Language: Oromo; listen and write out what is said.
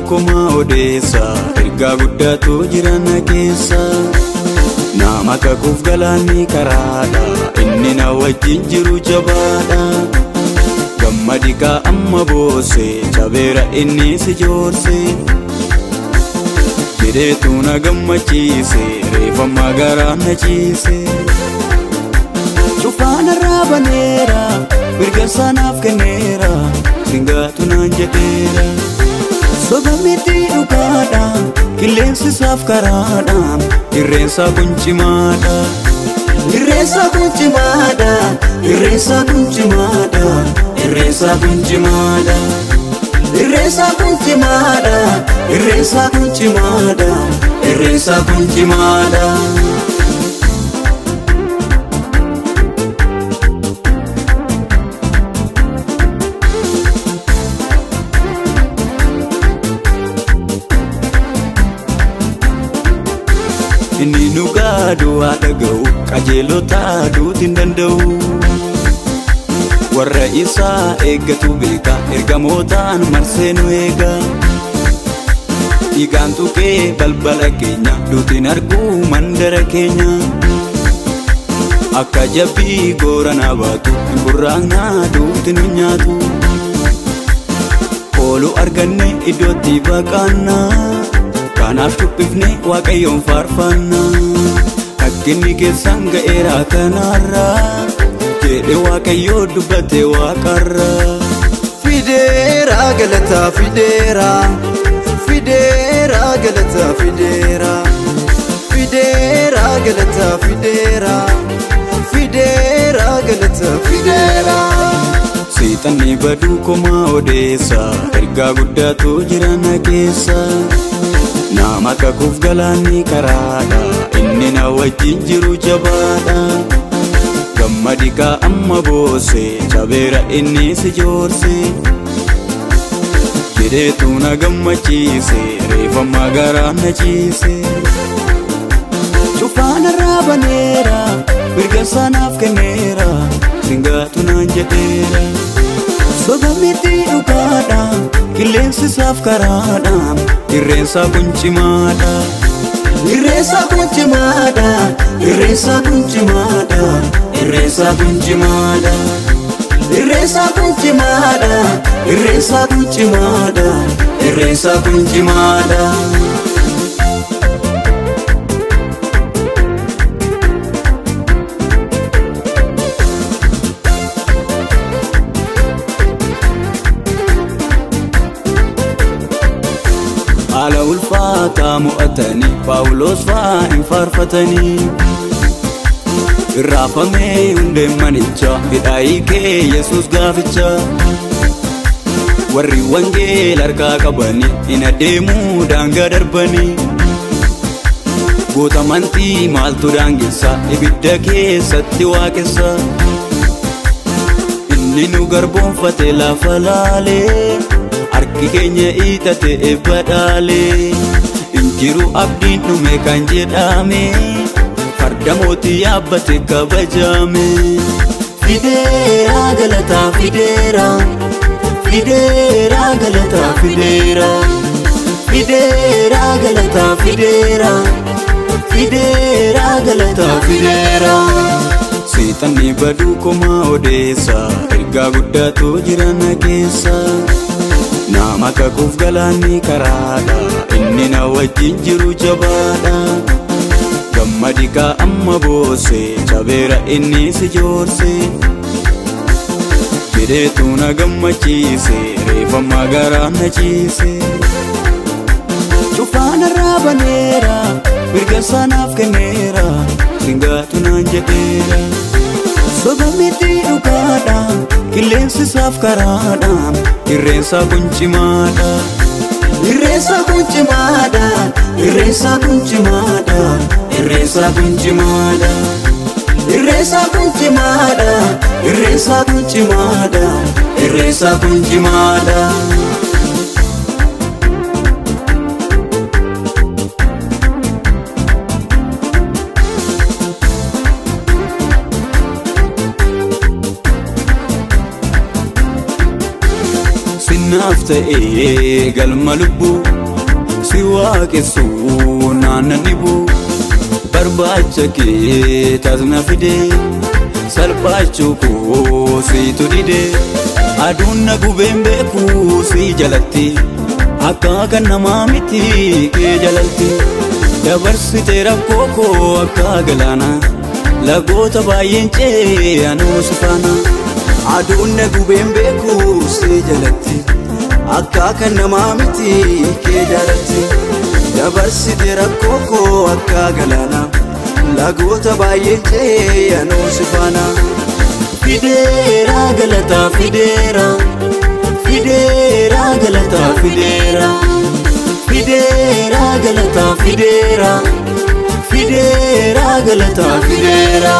koma odeessa ergaa guddaatu jira na keessa nama kakuuf galaanni karaadha inni na wajjin jiru jabaadha gammadikaa amma boose jabeera inni si joorse jireetu na gammachiise reeffammaa garaa na ciise cufaana raabaneera mirga sanaaf kenneera singaatu naan jedheera soba miti dhugaadha qilleensi isaaf karaadha irreensaa kuncimaadha irreensaa kuncimaadha irreensaa kuncimaadha irreensaa kuncimaadha irreensaa kuncimaadha irreensaa kuncimaadha irreensaa kuncimaadha inni nu gaadu haa dhaga'u qajeelota duutiin danda'u warra isaa eeggatu beeka ergamootaan marsee nu eega dhiigaan tuqee balbala keenya duutiin arguu mandara keenya akka jabbii gooranaa baatu burraaqnaa duutiin nu nyaatu oolu arganne iddootti baqaannaa kanaaf tuqqifne waaqayyoon faarfanna akkinni keessan ga'eera kanarra jedhe waaqayyoo dubbate waaqarra fideera galataa fideera fideera galataa fideera fideera galataa fideera fideera galataa fideera seexanni baduu koma odeessa ergaa guddaatu jira na keessa nama kakuuf galaanni karaadha inni na wajjin jiru jabaadha gammadikaa amma boose jabeera inni si joorse jireetu na gammachiise reeffammaa garaa na ciise cufaana raabaneera mirga sanaaf kenneera singaatu naan jedheera soba miti dhugaadha qilleensi isaaf karaadha irreensaa kuncimaadha irreensaa kuncimaadha irreensaa kuncimaadha irreensaa kuncimaadha irreensaa kuncimaadha irreensaa kuncimaadha irreensaa kuncimaadha haala ulfaataa mo'atanii Paawulos fa'aa hin faarfatanii irraafamee hundeen manicha hidhaa hiikee Yesuus gaaficha warri wangeela harkaa qabanii hin adeemuu daangaa darbanii goota amantii maaltu daangessa ibidda keessatti waaqessa inni nu garboonfate lafa laalee harki keenya hiixate badhaalee injiru abdiin dhume kan jedhame farda mootii yaabbate kabajame fideera galataa fideera fideera galataa fideera fideera galataa fideera fideera galataa fideera seexanni baduu koma odeessa ergaa guddaatu jira na keessa nama kakuuf galaanni karaadha inni na wajjin jiru jabaadha gammadikaa amma boose jabeera inni si joorse jireetu na gammachiise reeffammaa garaa na ciise cufaana raabaneera mirga sanaaf kenneera singaatu naan jedheera soba miti dhugaadha qilleensi isaaf karaadha irreensaa kuncimaadha irreensaa kuncimaadha irreensaa kuncimaadha irreensaa kuncimaadha irreensaa kuncimaadha irreensaa kuncimaadha irreensaa kuncimaadha naaf ta'ee galma lubbuu si waaqessu naannan dhibu barbaacha kee taasna fide salphachuu koo siitu dide aduun na gubeen beeku si jalatti akka kan namaa miti kee jalalti dabarsite rakkoo koo akka galaana lagoota baay'een ce'anuu si faana aduun na gubeen beeku si jalatti akka kan namaa miti kee jalalti dabarsite rakkoo koo akka galaana lagoota baay'een ce'anuu si faana fideera galata fideera fideera galata fideera fideera galata fideera fideera galata fideera